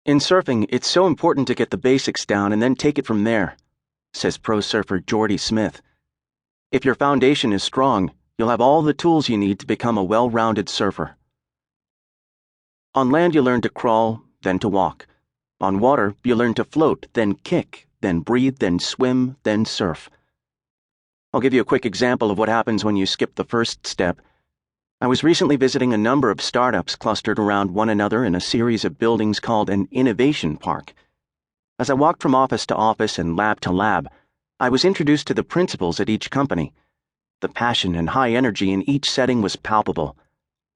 In surfing, it's so important to get the basics down and then take it from there, says pro surfer Jordy Smith. If your foundation is strong, you'll have all the tools you need to become a well-rounded surfer. On land, you learn to crawl, then to walk. On water, you learn to float, then kick, then breathe, then swim, then surf. I'll give you a quick example of what happens when you skip the first step. I was recently visiting a number of startups clustered around one another in a series of buildings called an innovation park. As I walked from office to office and lab to lab, I was introduced to the principals at each company. The passion and high energy in each setting was palpable.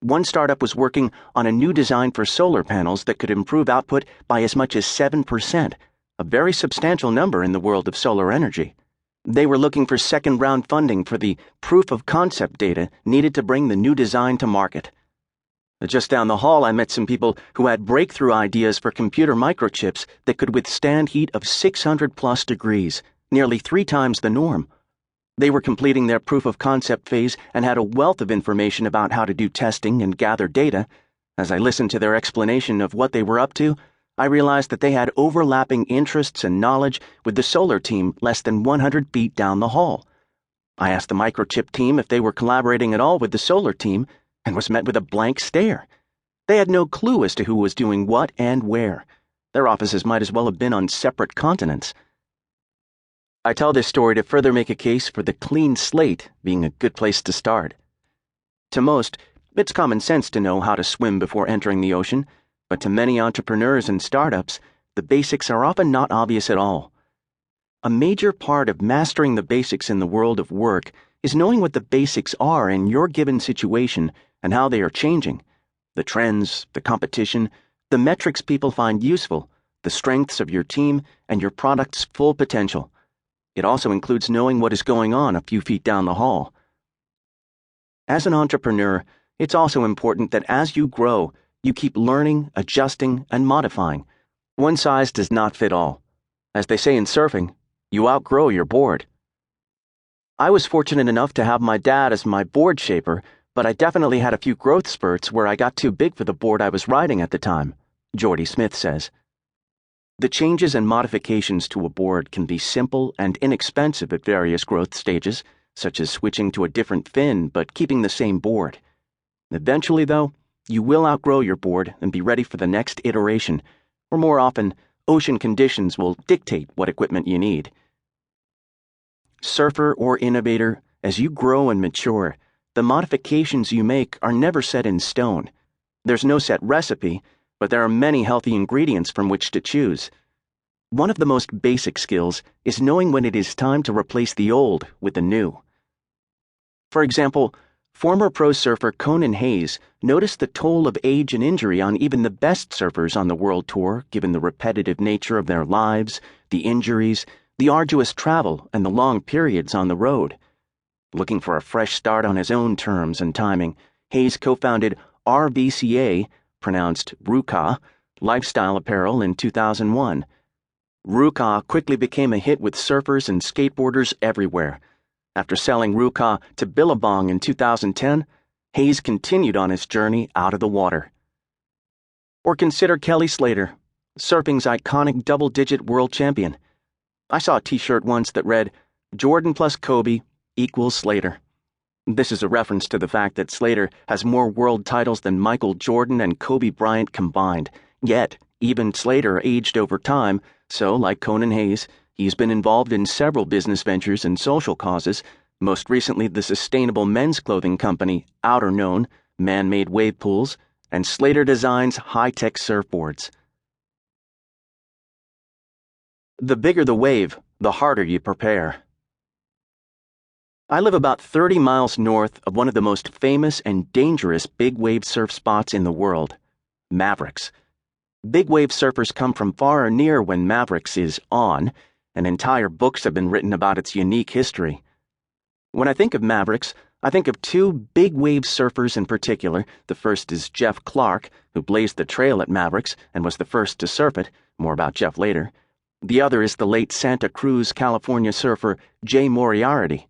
One startup was working on a new design for solar panels that could improve output by as much as 7%, a very substantial number in the world of solar energy. They were looking for second-round funding for the proof-of-concept data needed to bring the new design to market. Just down the hall, I met some people who had breakthrough ideas for computer microchips that could withstand heat of 600-plus degrees, nearly 3 times the norm. They were completing their proof-of-concept phase and had a wealth of information about how to do testing and gather data. As I listened to their explanation of what they were up to, I realized that they had overlapping interests and knowledge with the solar team less than 100 feet down the hall. I asked the microchip team if they were collaborating at all with the solar team and was met with a blank stare. They had no clue as to who was doing what and where. Their offices might as well have been on separate continents. I tell this story to further make a case for the clean slate being a good place to start. To most, it's common sense to know how to swim before entering the ocean, but to many entrepreneurs and startups, the basics are often not obvious at all. A major part of mastering the basics in the world of work is knowing what the basics are in your given situation and how they are changing. The trends, the competition, the metrics people find useful, the strengths of your team, and your product's full potential. It also includes knowing what is going on a few feet down the hall. As an entrepreneur, it's also important that as you grow, you keep learning, adjusting, and modifying. One size does not fit all. As they say in surfing, you outgrow your board. I was fortunate enough to have my dad as my board shaper, but I definitely had a few growth spurts where I got too big for the board I was riding at the time, Jordy Smith says. The changes and modifications to a board can be simple and inexpensive at various growth stages, such as switching to a different fin but keeping the same board. Eventually, though, you will outgrow your board and be ready for the next iteration, or more often, ocean conditions will dictate what equipment you need. Surfer or innovator, as you grow and mature, the modifications you make are never set in stone. There's no set recipe, but there are many healthy ingredients from which to choose. One of the most basic skills is knowing when it is time to replace the old with the new. For example, former pro surfer Conan Hayes noticed the toll of age and injury on even the best surfers on the world tour, given the repetitive nature of their lives, the injuries, the arduous travel, and the long periods on the road. Looking for a fresh start on his own terms and timing, Hayes co-founded RVCA, pronounced Ruka, lifestyle apparel in 2001. Ruka quickly became a hit with surfers and skateboarders everywhere. After selling Ruka to Billabong in 2010, Hayes continued on his journey out of the water. Or consider Kelly Slater, surfing's iconic double-digit world champion. I saw a t-shirt once that read, "Jordan plus Kobe equals Slater." This is a reference to the fact that Slater has more world titles than Michael Jordan and Kobe Bryant combined. Yet, even Slater aged over time, so, like Conan Hayes, he's been involved in several business ventures and social causes, most recently the sustainable men's clothing company Outerknown, man-made wave pools, and Slater Designs high-tech surfboards. The bigger the wave, the harder you prepare. I live about 30 miles north of one of the most famous and dangerous big wave surf spots in the world, Mavericks. Big wave surfers come from far or near when Mavericks is on, and entire books have been written about its unique history. When I think of Mavericks, I think of 2 big wave surfers in particular. The first is Jeff Clark, who blazed the trail at Mavericks and was the first to surf it. More about Jeff later. The other is the late Santa Cruz, California surfer Jay Moriarty.